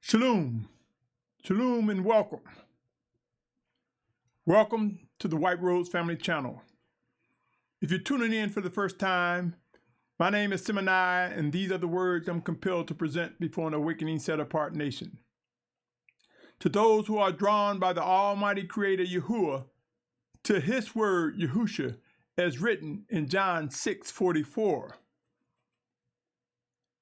Shalum, Shalum and welcome. Welcome to the White Rose Family Channel. If you're tuning in for the first time, my name is Symmanayah, and these are the words I'm compelled to present before an awakening set-apart nation. To those who are drawn by the Almighty Creator Yahuah, to His word Yahusha, as written in John 6:44.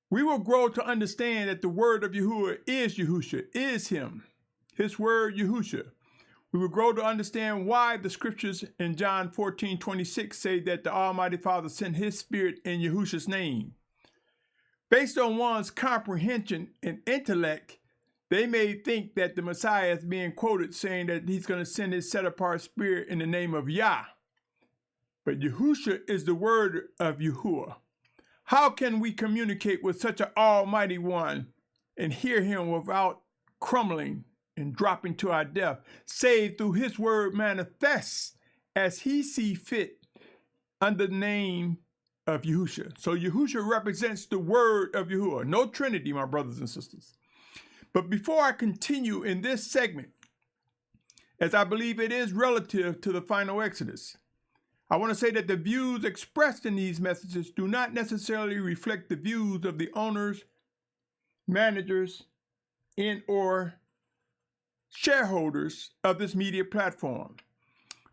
We will grow to understand that the word of Yahuah is Yahusha, is Him, His word Yahusha. We will grow to understand why the scriptures in John 14:26 say that the Almighty Father sent His Spirit in Yahusha's name. Based on one's comprehension and intellect, they may think that the Messiah is being quoted saying that He's going to send His set-apart Spirit in the name of Yah. But Yahusha is the word of Yahuah. How can we communicate with such an almighty one and hear Him without crumbling and dropping to our death, save through His word manifests as He see fit under the name of Yahusha? So Yahusha represents the word of Yahuah. No Trinity, my brothers and sisters. But before I continue in this segment, as I believe it is relative to the final Exodus, I want to say that the views expressed in these messages do not necessarily reflect the views of the owners, managers, and/or shareholders of this media platform.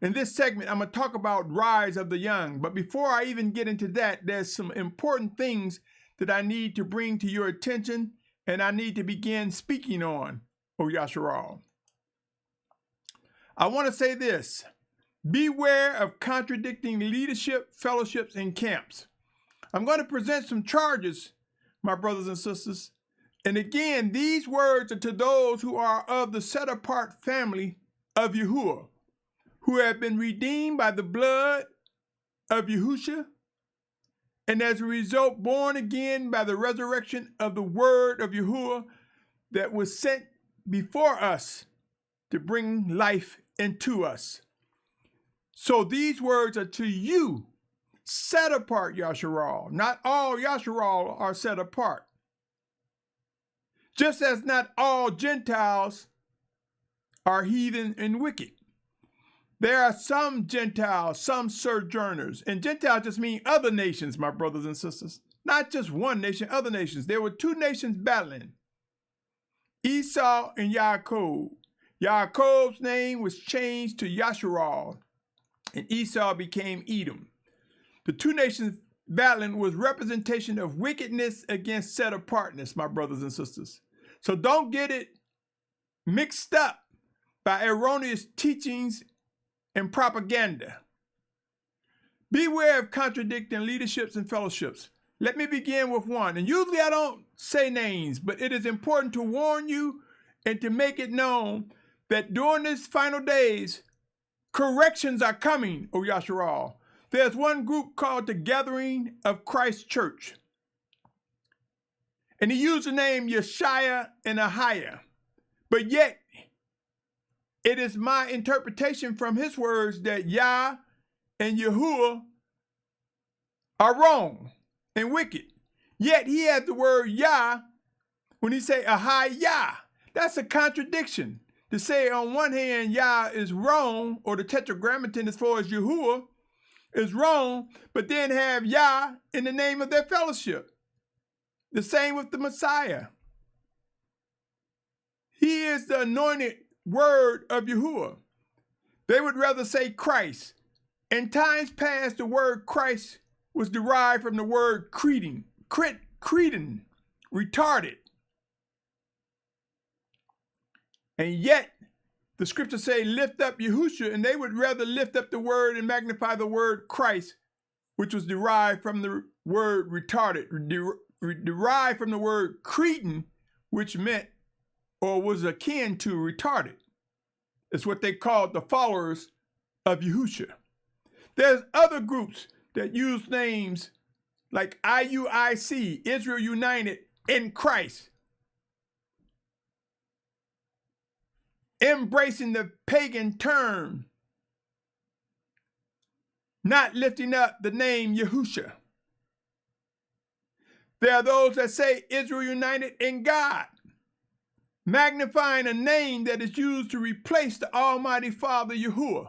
In this segment, I'm going to talk about rise of the young. But before I even get into that, there's some important things that I need to bring to your attention and I need to begin speaking on, O Yashar'al. I want to say this. Beware of contradicting leadership, fellowships, and camps. I'm going to present some charges, my brothers and sisters. And again, these words are to those who are of the set-apart family of Yahuah, who have been redeemed by the blood of Yahusha, and as a result, born again by the resurrection of the word of Yahuah that was sent before us to bring life into us. So these words are to you, set apart Yashar'al. Not all Yashar'al are set apart. Just as not all Gentiles are heathen and wicked. There are some Gentiles, some sojourners. And Gentiles just mean other nations, my brothers and sisters. Not just one nation, other nations. There were two nations battling. Esau and Yaakov. Yaakov's name was changed to Yashar'al, and Esau became Edom. The two nations battling was representation of wickedness against set-apartness, my brothers and sisters. So don't get it mixed up by erroneous teachings and propaganda. Beware of contradicting leaderships and fellowships. Let me begin with one. And usually I don't say names, but it is important to warn you and to make it known that during these final days, corrections are coming, O Yashar'al. There's one group called the Gathering of Christ Church. And he used the name Yeshaya and Ahiah. But yet, it is my interpretation from his words that Yah and Yahuah are wrong and wicked. Yet he has the word Yah when he say Ahiah. That's a contradiction. To say on one hand Yah is wrong, or the tetragrammaton as far as Yahuah is wrong, but then have Yah in the name of their fellowship. The same with the Messiah. He is the anointed word of Yahuah. They would rather say Christ. In times past, the word Christ was derived from the word cretin, retarded. And yet, the scriptures say, lift up Yahusha, and they would rather lift up the word and magnify the word Christ, which was derived from the word retarded, derived from the word cretin, which meant or was akin to retarded. It's what they called the followers of Yahusha. There's other groups that use names like IUIC, Israel United in Christ, embracing the pagan term, not lifting up the name Yahusha. There are those that say Israel United in God, magnifying a name that is used to replace the Almighty Father Yahuah.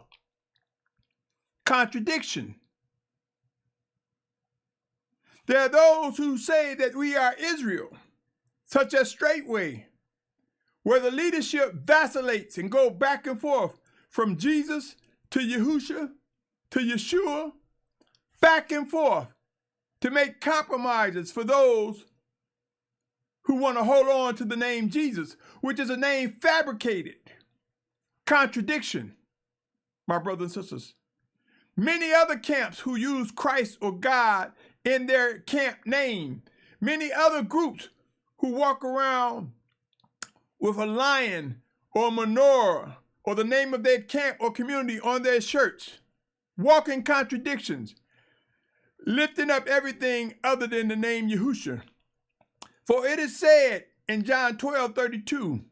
Contradiction. There are those who say that we are Israel, such as Straightway, where the leadership vacillates and go back and forth from Jesus to Yahusha to Yeshua, back and forth to make compromises for those who want to hold on to the name Jesus, which is a name fabricated. Contradiction, my brothers and sisters. Many other camps who use Christ or God in their camp name. Many other groups who walk around with a lion or a menorah or the name of their camp or community on their shirts. Walking contradictions, lifting up everything other than the name Yahusha. For it is said in John 12:32,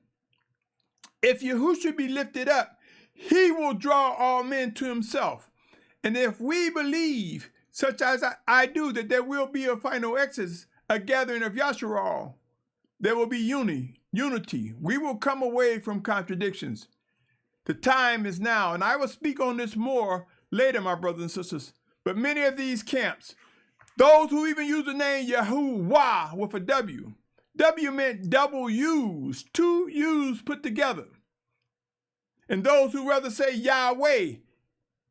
if Yahusha be lifted up, he will draw all men to himself. And if we believe, such as I do, that there will be a final exodus, a gathering of Yashar'al, there will be unity. We will come away from contradictions. The time is now, and I will speak on this more later, my brothers and sisters. But many of these camps, those who even use the name Yahuah with a W. W meant double U's, two U's put together. And those who rather say Yahweh,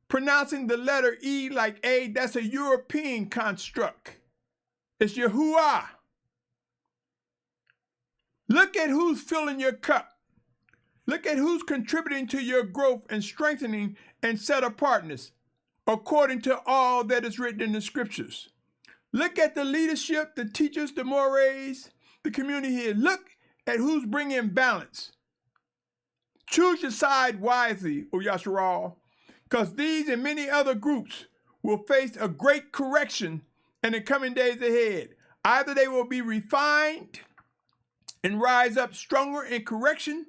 pronouncing the letter E like A, that's a European construct. It's Yahuah. Look at who's filling your cup. Look at who's contributing to your growth and strengthening and set apartness, according to all that is written in the scriptures. Look at the leadership, the teachers, the mores, the community here. Look at who's bringing balance. Choose your side wisely, O Yashar'al, because these and many other groups will face a great correction in the coming days ahead. Either they will be refined and rise up stronger in correction,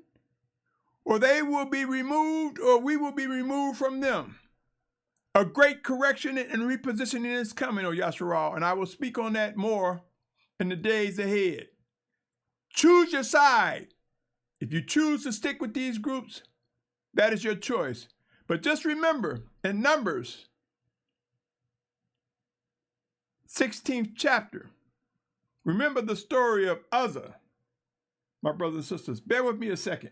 or they will be removed, or we will be removed from them. A great correction and repositioning is coming, O Yashar'al, and I will speak on that more in the days ahead. Choose your side. If you choose to stick with these groups, that is your choice. But just remember, in Numbers, 16th chapter, remember the story of Uzzah, my brothers and sisters. Bear with me a second.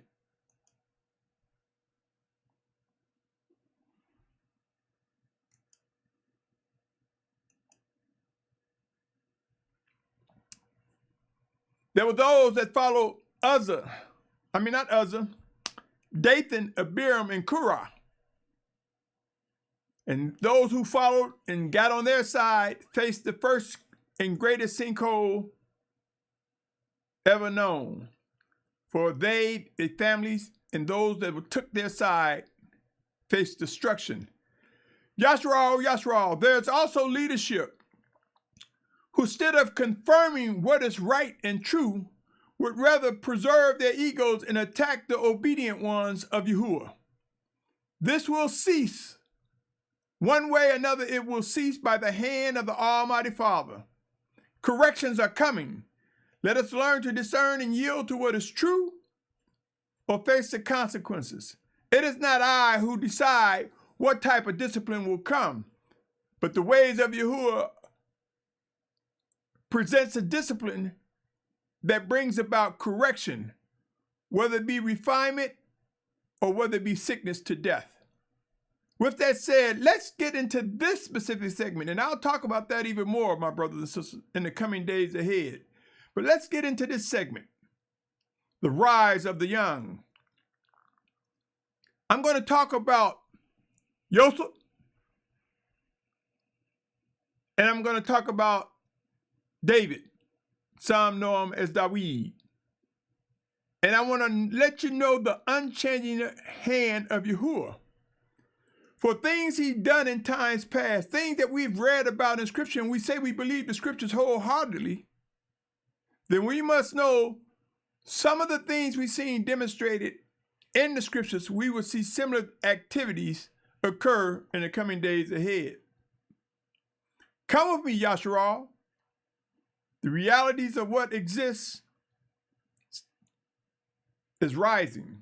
There were those that followed Dathan, Abiram, and Korah. And those who followed and got on their side faced the first and greatest sinkhole ever known. For they, their families, and those that took their side faced destruction. Yashar'al, there's also leadership who, instead of confirming what is right and true, would rather preserve their egos and attack the obedient ones of Yahuah. This will cease. One way or another, it will cease by the hand of the Almighty Father. Corrections are coming. Let us learn to discern and yield to what is true or face the consequences. It is not I who decide what type of discipline will come, but the ways of Yahuah presents a discipline that brings about correction, whether it be refinement or whether it be sickness to death. With that said, let's get into this specific segment, and I'll talk about that even more, my brothers and sisters, in the coming days ahead. But let's get into this segment, the rise of the young. I'm going to talk about Yosef, and I'm going to talk about David. Some know him as Dawid. And I want to let you know the unchanging hand of Yahuah. For things he's done in times past, things that we've read about in Scripture, and we say we believe the Scriptures wholeheartedly, then we must know some of the things we've seen demonstrated in the Scriptures, we will see similar activities occur in the coming days ahead. Come with me, Yashar'al. The realities of what exists is rising.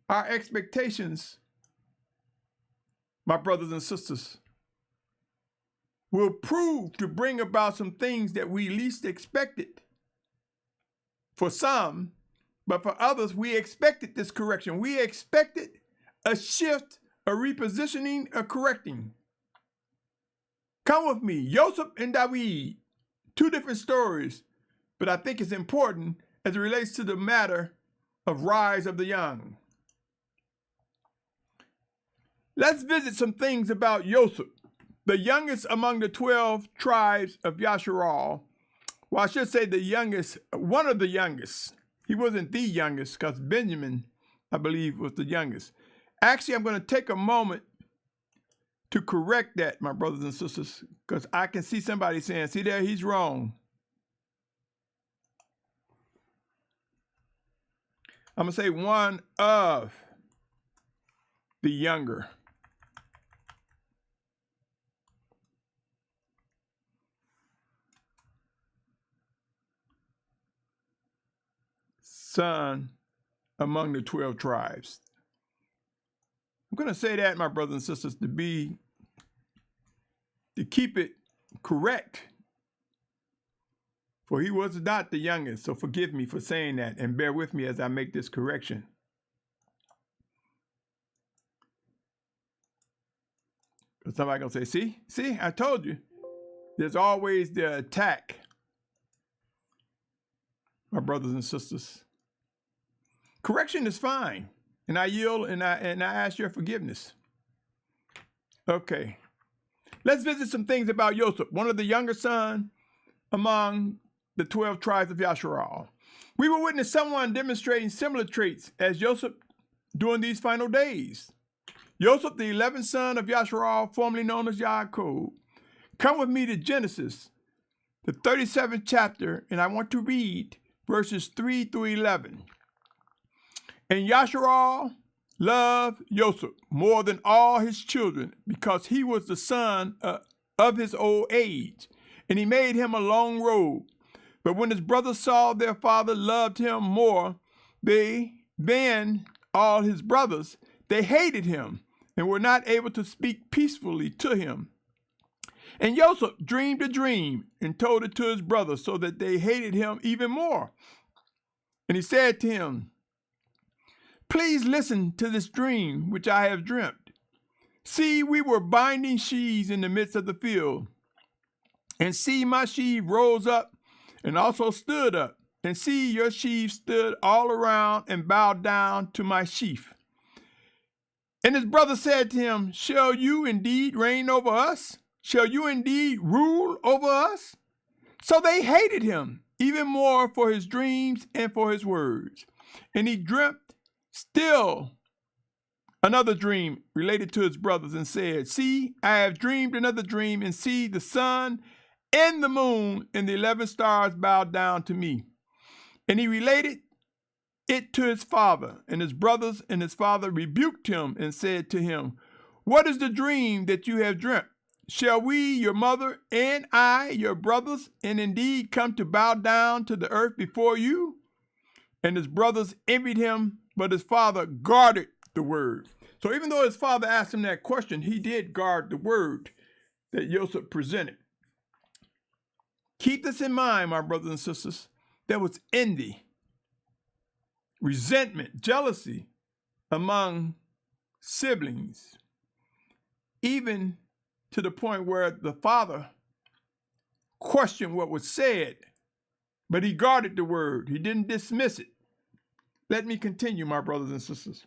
Our expectations, my brothers and sisters, will prove to bring about some things that we least expected. For some, but for others, we expected this correction. We expected a shift, a repositioning, a correcting. Come with me, Joseph and David, two different stories, but I think it's important as it relates to the matter of rise of the young. Let's visit some things about Joseph, the youngest among the 12 tribes of Yashar'al. Well, I should say the youngest, one of the youngest. He wasn't the youngest because Benjamin, I believe, was the youngest. Actually, I'm going to take a moment to correct that, my brothers and sisters, because I can see somebody saying, see there, he's wrong. I'm going to say one of the younger. Son among the 12 tribes. I'm going to say that, my brothers and sisters, to keep it correct. For he was not the youngest, so forgive me for saying that and bear with me as I make this correction. Because somebody going to say, see, I told you. There's always the attack, my brothers and sisters. Correction is fine, and I yield and I ask your forgiveness. Okay, let's visit some things about Joseph, one of the younger sons among the 12 tribes of Yashar'al. We will witness someone demonstrating similar traits as Joseph during these final days. Joseph, the 11th son of Yashar'al, formerly known as Yaakov. Come with me to Genesis, the 37th chapter, and I want to read verses 3 through 11. And Yashar'al loved Joseph more than all his children because he was the son of his old age, and he made him a long robe. But when his brothers saw their father loved him more than all his brothers, they hated him and were not able to speak peacefully to him. And Joseph dreamed a dream and told it to his brothers so that they hated him even more. And he said to him, please listen to this dream which I have dreamt. See, we were binding sheaves in the midst of the field. And see, my sheaf rose up and also stood up. And see, your sheaf stood all around and bowed down to my sheaf. And his brother said to him, shall you indeed reign over us? Shall you indeed rule over us? So they hated him even more for his dreams and for his words. And he dreamt still another dream related to his brothers and said, see, I have dreamed another dream, and see, the sun and the moon and the 11 stars bowed down to me. And he related it to his father, and his brothers and his father rebuked him and said to him, what is the dream that you have dreamt? Shall we, your mother, and I, your brothers, and indeed come to bow down to the earth before you? And his brothers envied him, but his father guarded the word. So even though his father asked him that question, he did guard the word that Joseph presented. Keep this in mind, my brothers and sisters. There was envy, resentment, jealousy among siblings, even to the point where the father questioned what was said, but he guarded the word. He didn't dismiss it. Let me continue, my brothers and sisters.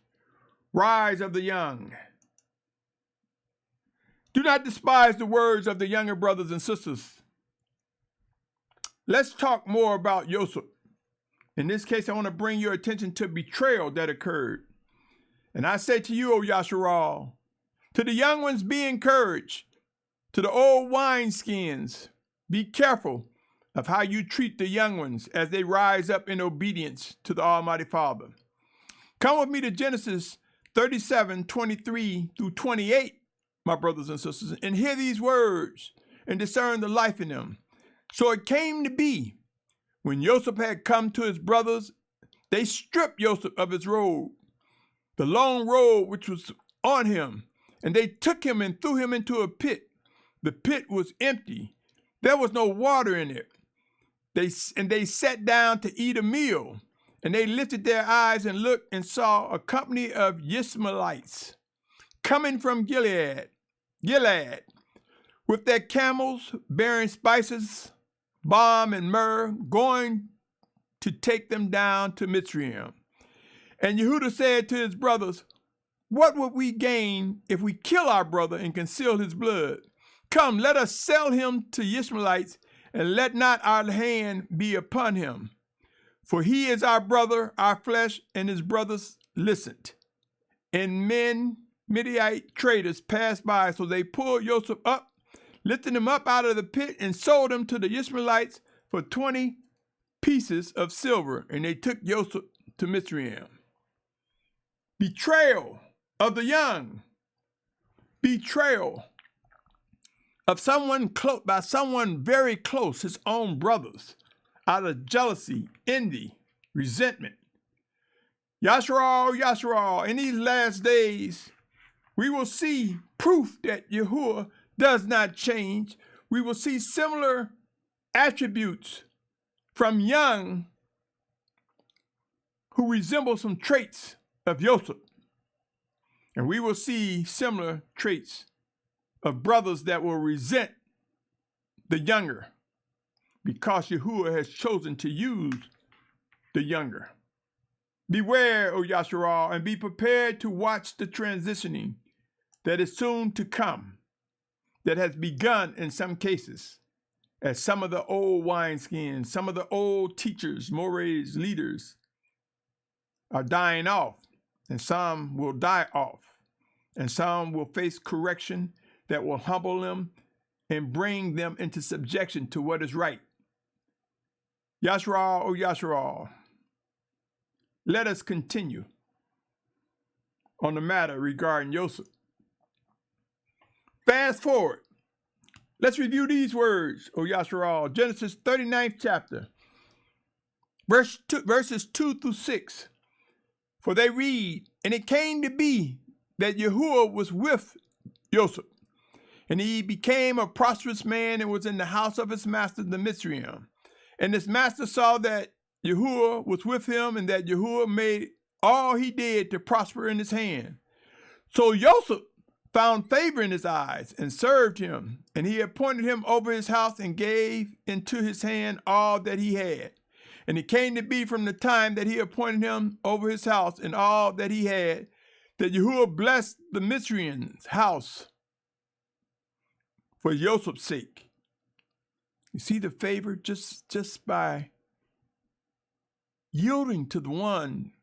Rise of the young. Do not despise the words of the younger brothers and sisters. Let's talk more about Joseph. In this case, I want to bring your attention to betrayal that occurred. And I say to you, O Yashar'al, to the young ones be encouraged. To the old wineskins, be careful of how you treat the young ones as they rise up in obedience to the Almighty Father. Come with me to Genesis 37, 23 through 28, my brothers and sisters, and hear these words and discern the life in them. So it came to be, when Joseph had come to his brothers They stripped Joseph of his robe, the long robe which was on him, and they took him and threw him into a pit. The pit was empty. There was no water in it. They sat down to eat a meal, and they lifted their eyes and looked and saw a company of Ishmaelites coming from Gilead, with their camels bearing spices, balm, and myrrh, going to take them down to Mitzrayim. And Yahudah said to his brothers, "What would we gain if we kill our brother and conceal his blood? Come, let us sell him to Ishmaelites, and let not our hand be upon him. For he is our brother, our flesh." And his brothers listened. And Midianite traders passed by, so they pulled Joseph up, lifted him up out of the pit, and sold him to the Ishmaelites for 20 pieces of silver. And they took Joseph to Mitzrayim. Betrayal of the young. Betrayal of someone close, by someone very close, his own brothers, out of jealousy, envy, resentment. Yashar'al, Yashar'al, in these last days, we will see proof that Yahuah does not change. We will see similar attributes from young who resemble some traits of Joseph. And we will see similar traits of brothers that will resent the younger, because Yahuah has chosen to use the younger. Beware, O Yashar'al, and be prepared to watch the transitioning that is soon to come, that has begun in some cases, as some of the old wineskins, some of the old teachers, mores, leaders are dying off, and some will die off, and some will face correction that will humble them and bring them into subjection to what is right. Yashar'al, O Yashar'al, let us continue on the matter regarding Joseph. Fast forward. Let's review these words, O Yashar'al. Genesis 39th chapter, verses 2 through 6. For they read, "And it came to be that Yahuah was with Joseph, and he became a prosperous man and was in the house of his master, the Mitzrayim. And his master saw that Yahuah was with him, and that Yahuah made all he did to prosper in his hand. So Joseph found favor in his eyes and served him, and he appointed him over his house and gave into his hand all that he had. And it came to be from the time that he appointed him over his house and all that he had, that Yahuah blessed the Mitzrayim's house for Joseph's sake." You see the favor just by yielding to the one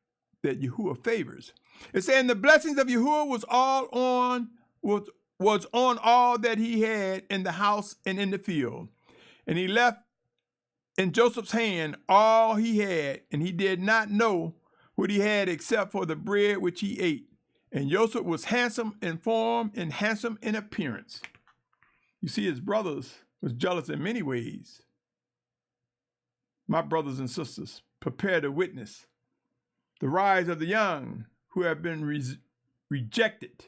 that Yahuah favors. It's saying the blessings of Yahuah was on all that he had in the house and in the field. And he left in Joseph's hand all he had, and he did not know what he had except for the bread which he ate. And Joseph was handsome in form and handsome in appearance. You see, his brothers was jealous in many ways. My brothers and sisters, prepare to witness the rise of the young who have been rejected,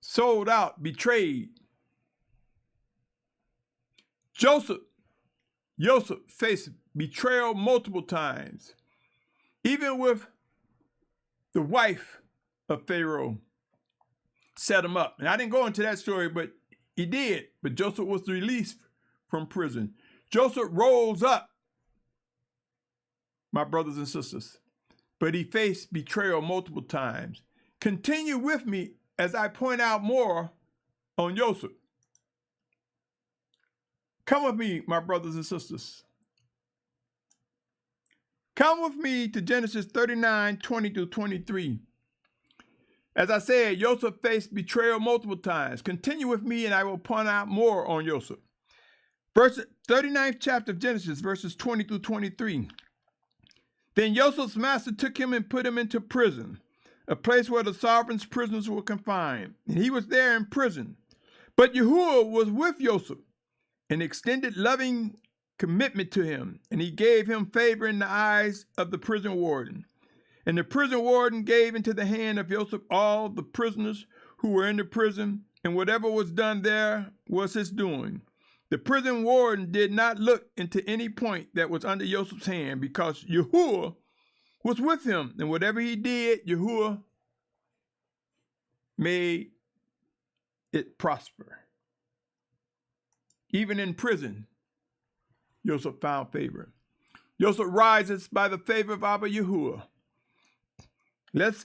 sold out, betrayed. Joseph faced betrayal multiple times, even with the wife of Pharaoh set him up. And I didn't go into that story, but he did. But Joseph was released from prison. Joseph rose up, my brothers and sisters, but he faced betrayal multiple times. Continue with me as I point out more on Joseph. Come with me, my brothers and sisters. Come with me to Genesis 39, 20 to 23. As I said, Joseph faced betrayal multiple times. Continue with me and I will point out more on Joseph. 39th chapter of Genesis, verses 20 through 23. Then Joseph's master took him and put him into prison, a place where the sovereign's prisoners were confined. And he was there in prison. But Yahuah was with Joseph and extended loving commitment to him, and he gave him favor in the eyes of the prison warden. And the prison warden gave into the hand of Joseph all the prisoners who were in the prison, and whatever was done there was his doing. The prison warden did not look into any point that was under Joseph's hand, because Yahuah was with him, and whatever he did, Yahuah made it prosper. Even in prison, Joseph found favor. Joseph rises by the favor of Abba Yahuah. Let's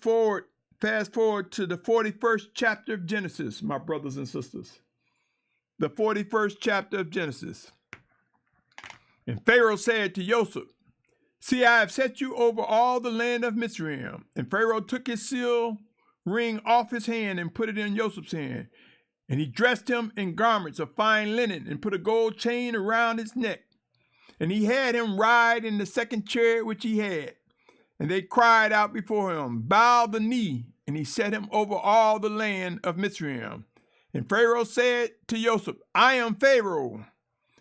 fast forward to the 41st chapter of Genesis, my brothers and sisters. The 41st chapter of Genesis. And Pharaoh said to Joseph, "See, I have set you over all the land of Mizraim." And Pharaoh took his seal ring off his hand and put it in Joseph's hand. And he dressed him in garments of fine linen and put a gold chain around his neck. And he had him ride in the second chariot which he had. And they cried out before him, "Bow the knee." And he set him over all the land of Mizraim. And Pharaoh said to Joseph, "I am Pharaoh,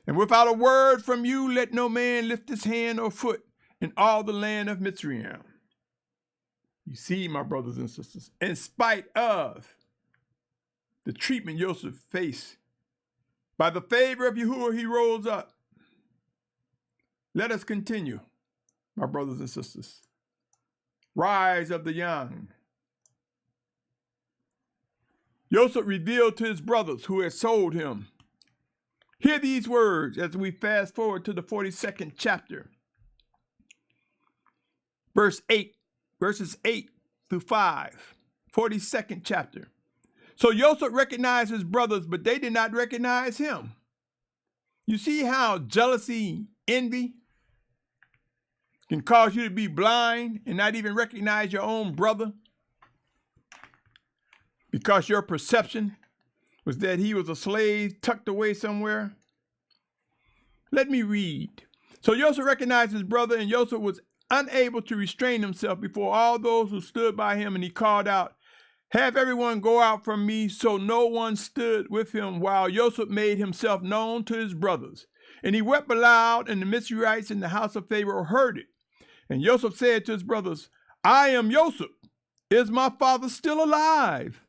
and without a word from you, let no man lift his hand or foot in all the land of Mizraim." You see, my brothers and sisters, in spite of the treatment Joseph faced, by the favor of Yahuah, he rose up. Let us continue, my brothers and sisters. Rise of the young. Joseph revealed to his brothers who had sold him. Hear these words as we fast forward to the 42nd chapter. Verses 8 through 5. 42nd chapter. So Joseph recognized his brothers, but they did not recognize him. You see how jealousy, envy can cause you to be blind and not even recognize your own brother, because your perception was that he was a slave tucked away somewhere? Let me read. So Joseph recognized his brother, and Joseph was unable to restrain himself before all those who stood by him, and he called out, "Have everyone go out from me." So no one stood with him while Joseph made himself known to his brothers. And he wept aloud, and the Mizrahites in the house of Pharaoh heard it. And Joseph said to his brothers, "I am Joseph. Is my father still alive?"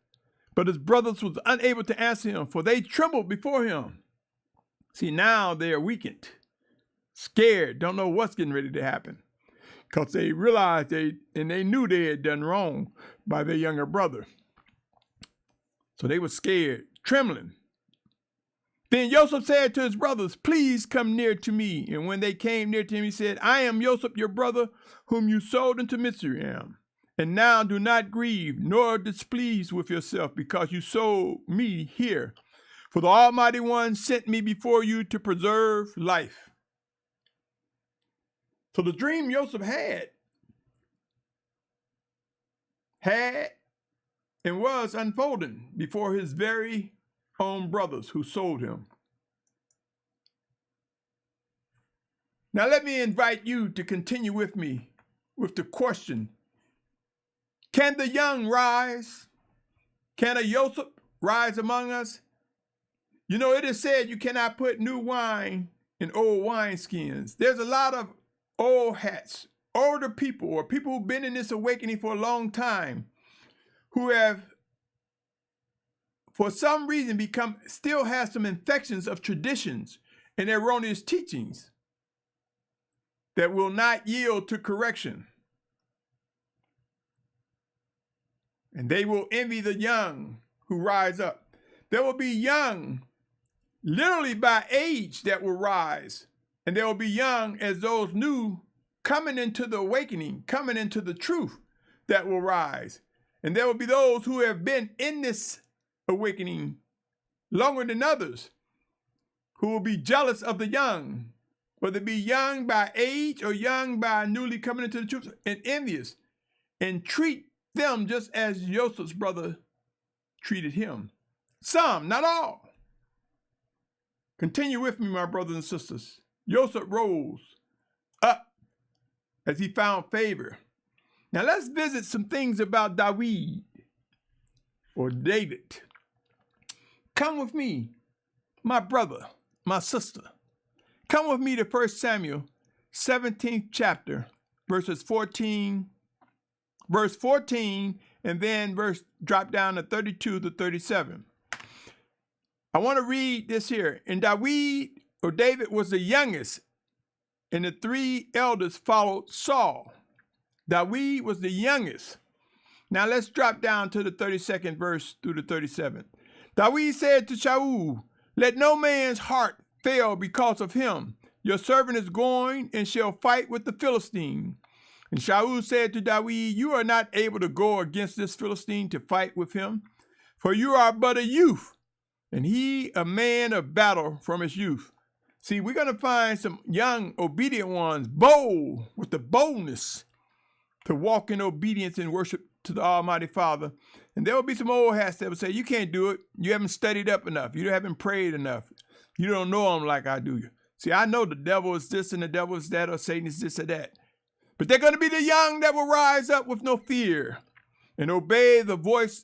But his brothers was unable to answer him, for they trembled before him. See, now they are weakened, scared, don't know what's getting ready to happen, because they realized they knew they had done wrong by their younger brother. So they were scared, trembling. Then Joseph said to his brothers, "Please come near to me." And when they came near to him, he said, "I am Joseph, your brother, whom you sold into Mizraim. And now do not grieve, nor displease with yourself, because you sold me here. For the Almighty One sent me before you to preserve life." So the dream Joseph had and was unfolding before his very own brothers who sold him. Now let me invite you to continue with me with the question, can the young rise? Can a Joseph rise among us? You know, it is said you cannot put new wine in old wineskins. There's a lot of old hats, older people, or people who've been in this awakening for a long time, who have, for some reason, still have some infections of traditions and erroneous teachings that will not yield to correction. And they will envy the young who rise up. There will be young, literally by age, that will rise. And there will be young as those new coming into the awakening, coming into the truth, that will rise. And there will be those who have been in this awakening longer than others, who will be jealous of the young, whether it be young by age or young by newly coming into the truth, and envious, and treat them just as Joseph's brother treated him. Some, not all. Continue with me, my brothers and sisters. Joseph rose up as he found favor. Now let's visit some things about David, or David. Come with me, my brother, my sister. Come with me to 1 Samuel, 17th chapter, verses 14 verse 14, and then drop down to 32 to 37. I want to read this here. And David was the youngest, and the 3 elders followed Saul. David was the youngest. Now let's drop down to the 32nd verse through the 37th. David said to Shaul, "Let no man's heart fail because of him. Your servant is going and shall fight with the Philistine." And Shaul said to David, "You are not able to go against this Philistine to fight with him, for you are but a youth, and he a man of battle from his youth." See, we're going to find some young, obedient ones, bold, with the boldness to walk in obedience and worship to the Almighty Father. And there will be some old hats that will say, "You can't do it. You haven't studied up enough. You haven't prayed enough. You don't know him like I do." See, I know the devil is this and the devil is that, or Satan is this or that. But they're going to be the young that will rise up with no fear and obey the voice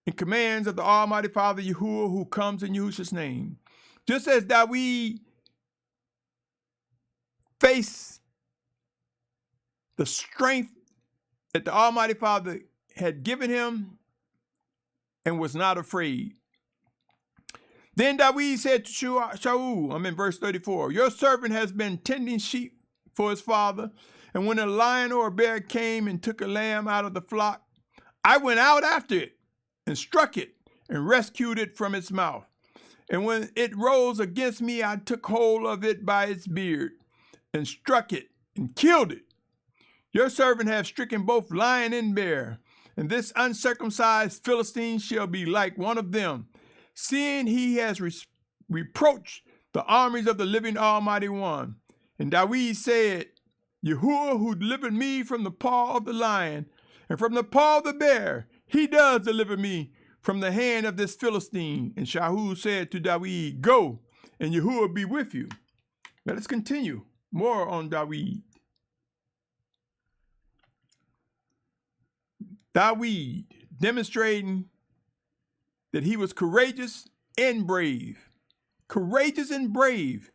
and commands of the Almighty Father Yahuah, who comes in Yahusha's name. Just as David faced the strength that the Almighty Father had given him and was not afraid. Then David said to Shaul, I'm in verse 34, "Your servant has been tending sheep for his father, and when a lion or a bear came and took a lamb out of the flock, I went out after it and struck it and rescued it from its mouth. And when it rose against me, I took hold of it by its beard and struck it and killed it. Your servant hath stricken both lion and bear, and this uncircumcised Philistine shall be like one of them, seeing he has reproached the armies of the living Almighty One." And David said, "Yahuah, who delivered me from the paw of the lion and from the paw of the bear, he does deliver me from the hand of this Philistine." And Shaul said to David, "Go, and Yahuah be with you." Let us continue more on David. David demonstrating that he was courageous and brave. Courageous and brave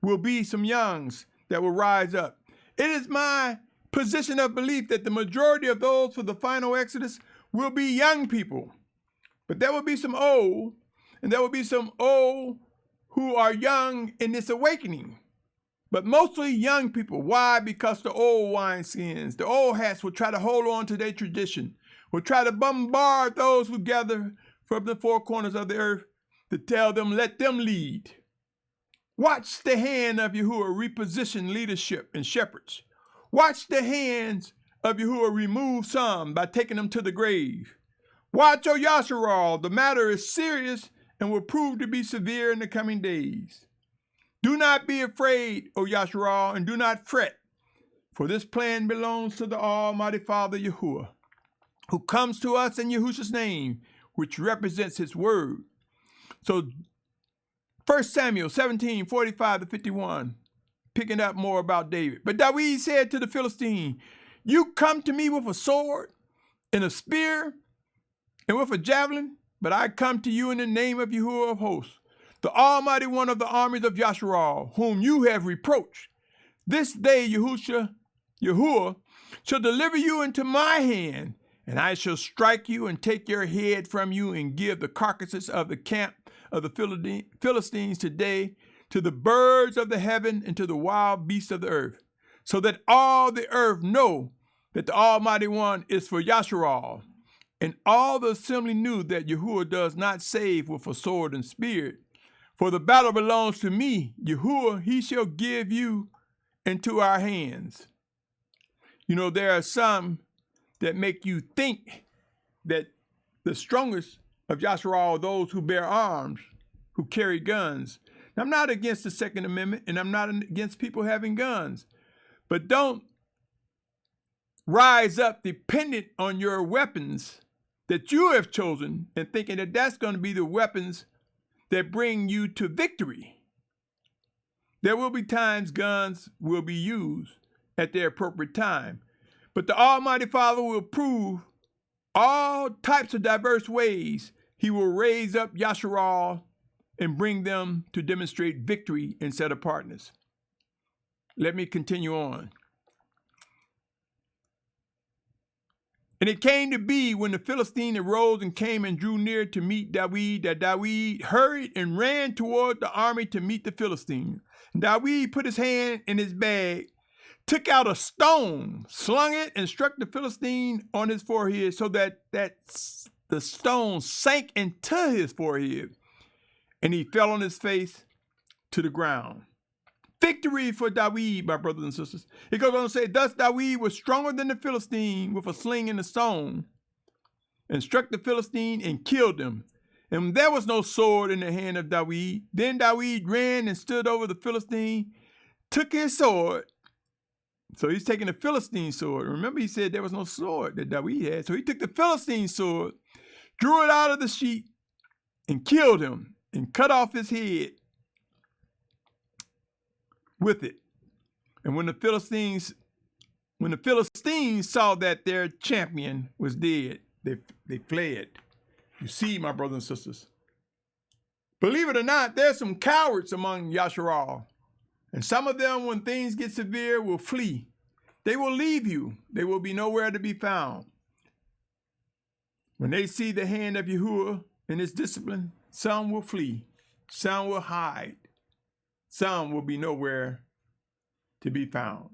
will be some youngs that will rise up. It is my position of belief that the majority of those for the final Exodus will be young people. But there will be some old, and there will be some old who are young in this awakening. But mostly young people. Why? Because the old wineskins, the old hats will try to hold on to their tradition, will try to bombard those who gather from the four corners of the earth to tell them, let them lead. Watch the hand of Yahuah reposition leadership and shepherds. Watch the hands of Yahuah remove some by taking them to the grave. Watch, O Yashar'al, the matter is serious and will prove to be severe in the coming days. Do not be afraid, O Yashar'al, and do not fret, for this plan belongs to the Almighty Father Yahuah, who comes to us in Yahusha's name, which represents his word. So 1 Samuel 17:45-51, picking up more about David. But David said to the Philistine, "You come to me with a sword and a spear and with a javelin, but I come to you in the name of Yahuah of hosts, the Almighty One of the armies of Yashar'al, whom you have reproached. This day Yahuah shall deliver you into my hand, and I shall strike you and take your head from you and give the carcasses of the camp of the Philistines today to the birds of the heaven and to the wild beasts of the earth, so that all the earth know that the Almighty One is for Yashar'al." And all the assembly knew that Yahuah does not save with a sword and spear. For the battle belongs to me. Yahuah, he shall give you into our hands. You know, there are some that make you think that the strongest of Yashar'al are those who bear arms, who carry guns. Now, I'm not against the Second Amendment, and I'm not against people having guns. But don't rise up dependent on your weapons that you have chosen and thinking that that's going to be the weapons that bring you to victory. There will be times guns will be used at their appropriate time, but the Almighty Father will prove all types of diverse ways. He will raise up Yashar'al and bring them to demonstrate victory and set apartness. Let me continue on. And it came to be when the Philistine arose and came and drew near to meet David, that David hurried and ran toward the army to meet the Philistine. And David put his hand in his bag, took out a stone, slung it, and struck the Philistine on his forehead, so that the stone sank into his forehead, and he fell on his face to the ground. Victory for David, my brothers and sisters. It goes on to say, thus David was stronger than the Philistine with a sling and a stone, and struck the Philistine and killed him. And there was no sword in the hand of David. Then David ran and stood over the Philistine, took his sword. So he's taking the Philistine sword. Remember, he said there was no sword that David had. So he took the Philistine sword, drew it out of the sheath, and killed him, and cut off his head with it. And when the Philistines saw that their champion was dead, they fled. You see, my brothers and sisters, believe it or not, there's some cowards among Yashar'al. And some of them, when things get severe, will flee. They will leave you. They will be nowhere to be found. When they see the hand of Yahuah in his discipline, some will flee, some will hide, some will be nowhere to be found.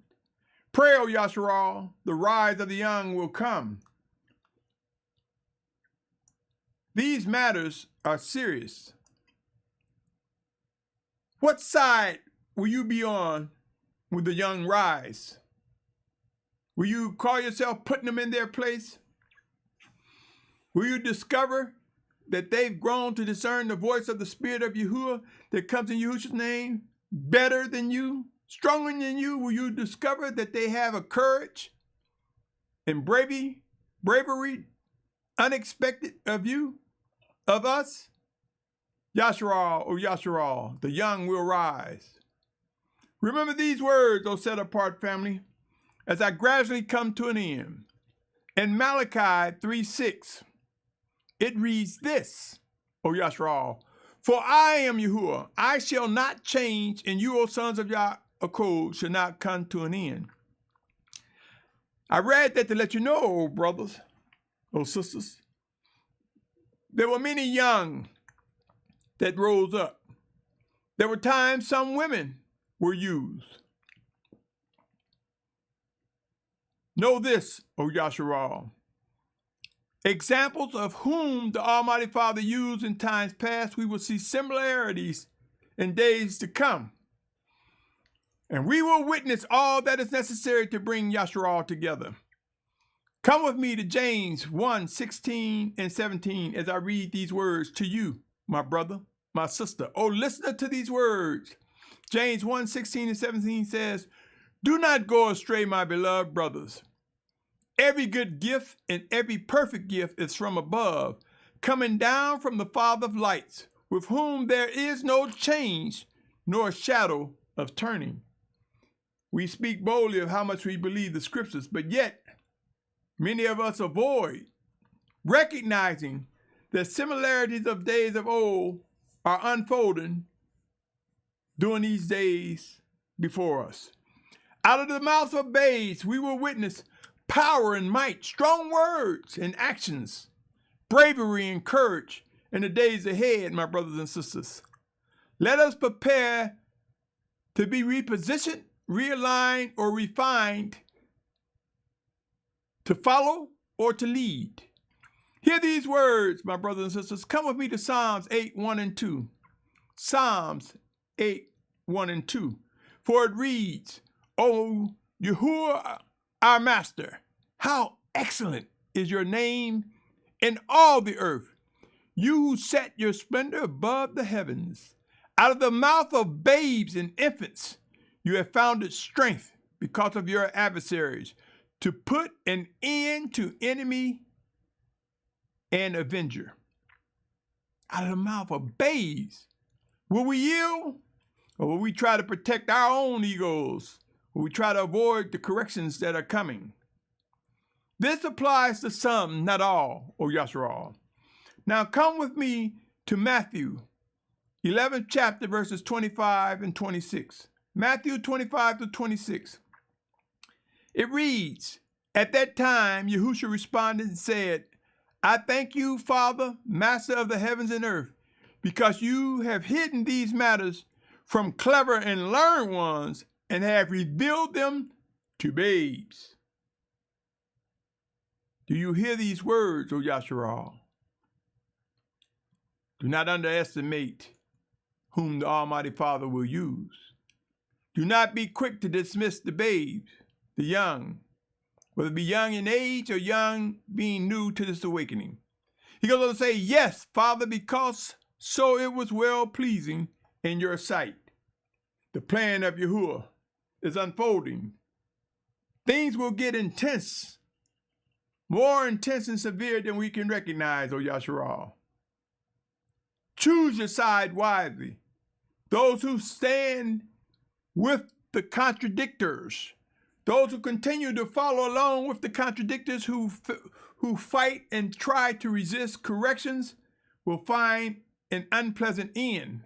Pray, O Yashar'al, the rise of the young will come. These matters are serious. What side will you be on when the young rise? Will you call yourself putting them in their place? Will you discover that they've grown to discern the voice of the Spirit of Yahuah that comes in Yahusha's name better than you, stronger than you? Will you discover that they have a courage and bravery unexpected of you, of us? Yashar'al, O Yashar'al, the young will rise. Remember these words, O set-apart family, as I gradually come to an end. In Malachi 3:6, it reads this, O Yashar'al, for I am Yahuah, I shall not change, and you, O sons of Yaakov, shall not come to an end. I read that to let you know, O brothers, O sisters, there were many young that rose up. There were times some women were used. Know this, O Yashar'al, examples of whom the Almighty Father used in times past, we will see similarities in days to come. And we will witness all that is necessary to bring Yashar'al together. Come with me to James 1:16 and 17 as I read these words to you, my brother, my sister. Oh, listen to these words. James 1:16 and 17 says, do not go astray, my beloved brothers. Every good gift and every perfect gift is from above, coming down from the Father of lights, with whom there is no change nor shadow of turning. We speak boldly of how much we believe the scriptures, but yet many of us avoid recognizing that similarities of days of old are unfolding during these days before us. Out of the mouths of babes, we will witness power and might, strong words and actions, bravery and courage in the days ahead, my brothers and sisters. Let us prepare to be repositioned, realigned, or refined to follow or to lead. Hear these words, my brothers and sisters. Come with me to Psalms 8:1 and 2. Psalms 8:1 and 2. For it reads, O Yahuah, our master, how excellent is your name in all the earth. You who set your splendor above the heavens. Out of the mouth of babes and infants, you have founded strength because of your adversaries, to put an end to enemy and avenger. Out of the mouth of babes. Will we yield? Or will we try to protect our own egos? Will we try to avoid the corrections that are coming? This applies to some, not all, O Yashar'al. Now come with me to Matthew 11th chapter, verses 25 and 26. Matthew 25 to 26. It reads, At that time, Yahusha responded and said, I thank you, Father, Master of the heavens and earth, because you have hidden these matters from clever and learned ones and have revealed them to babes. Do you hear these words, O Yashar'al? Do not underestimate whom the Almighty Father will use. Do not be quick to dismiss the babes, the young, whether it be young in age or young being new to this awakening. He goes on to say, yes, Father, because so it was well-pleasing in your sight. The plan of Yahuah is unfolding. Things will get intense, more intense and severe than we can recognize, O Yashar'al. Choose your side wisely. Those who stand with the contradictors, those who continue to follow along with the contradictors who fight and try to resist corrections will find an unpleasant end.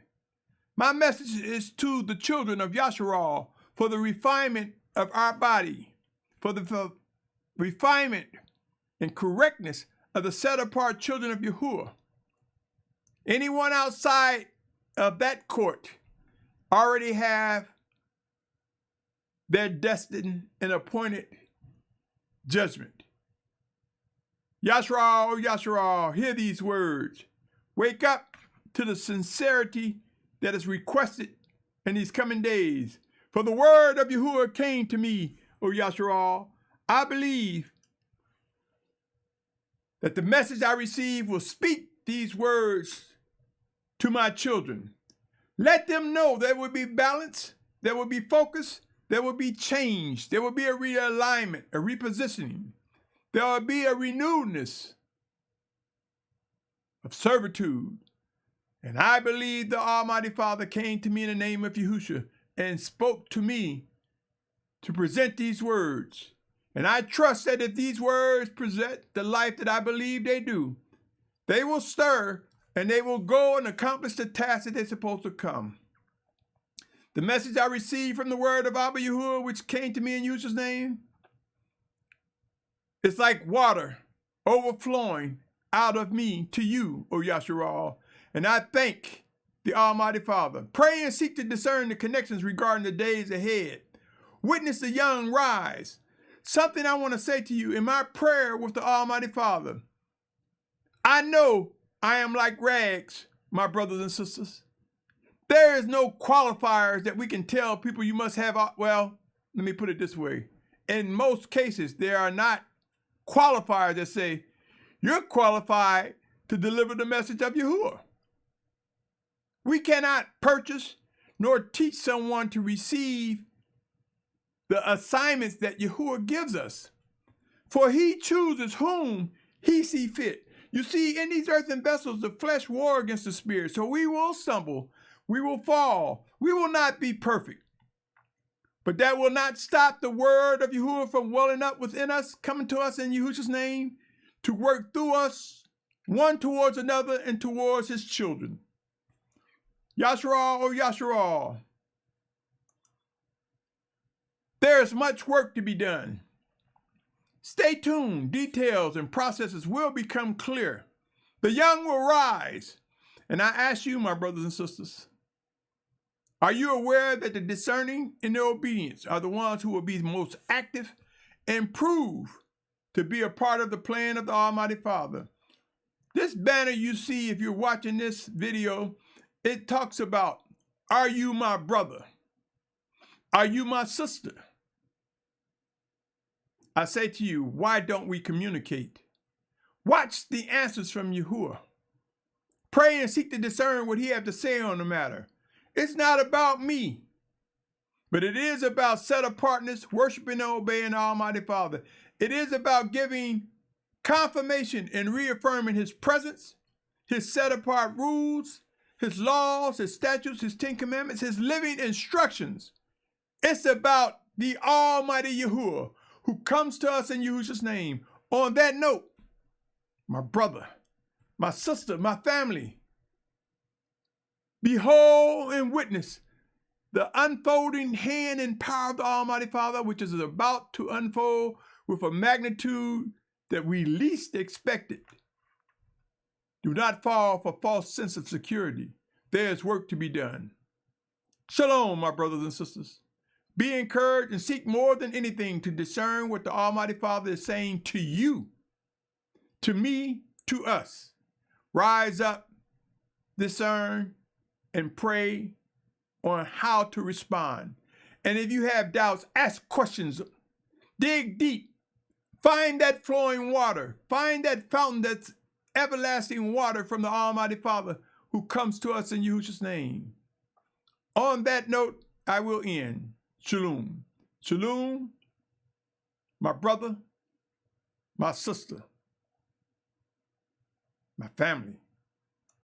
My message is to the children of Yashar'al for the refinement of our body, for the refinement and correctness of the set-apart children of Yahuah. Anyone outside of that court already have their destined and appointed judgment. Yashar'al, Yashar'al, hear these words. Wake up to the sincerity that is requested in these coming days. For the word of Yahuah came to me, O Yashar'al. I believe that the message I received will speak these words to my children. Let them know there will be balance, there will be focus, there will be change, there will be a realignment, a repositioning. There will be a renewedness of servitude. And I believe the Almighty Father came to me in the name of Yahusha and spoke to me to present these words. And I trust that if these words present the life that I believe they do, they will stir and they will go and accomplish the task that they're supposed to come. The message I received from the word of Abba Yahuah, which came to me in Yahusha's name, it's like water overflowing out of me to you, O Yashar'al. And I thank the Almighty Father. Pray and seek to discern the connections regarding the days ahead. Witness the young rise. Something I want to say to you in my prayer with the Almighty Father. I know I am like rags, my brothers and sisters. There is no qualifiers that we can tell people you must have. Well, let me put it this way. In most cases, there are not qualifiers that say, you're qualified to deliver the message of Yahuah. We cannot purchase nor teach someone to receive the assignments that Yahuah gives us. For he chooses whom he see fit. You see, in these earthen vessels, the flesh war against the spirit. So we will stumble, we will fall, we will not be perfect. But that will not stop the word of Yahuah from welling up within us, coming to us in Yahusha's name, to work through us, one towards another and towards his children. Yashar'al, O Yashar'al. There is much work to be done. Stay tuned. Details and processes will become clear. The young will rise. And I ask you, my brothers and sisters, are you aware that the discerning and the obedience are the ones who will be most active and prove to be a part of the plan of the Almighty Father? This banner you see, if you're watching this video, it talks about, are you my brother? Are you my sister? I say to you, why don't we communicate? Watch the answers from Yahuah. Pray and seek to discern what he has to say on the matter. It's not about me, but it is about set-apartness, worshiping and obeying the Almighty Father. It is about giving confirmation and reaffirming his presence, his set-apart rules, his laws, his statutes, his 10 commandments, his living instructions. It's about the Almighty Yahuah, who comes to us in Yahusha's name. On that note, my brother, my sister, my family, behold and witness the unfolding hand and power of the Almighty Father, which is about to unfold with a magnitude that we least expected. Do not fall for a false sense of security. There is work to be done. Shalom, my brothers and sisters. Be encouraged and seek more than anything to discern what the Almighty Father is saying to you, to me, to us. Rise up, discern, and pray on how to respond. And if you have doubts, ask questions. Dig deep. Find that flowing water. Find that fountain that's everlasting water from the Almighty Father who comes to us in Yahusha's name. On that note, I will end. Shalom. Shalom, my brother, my sister, my family.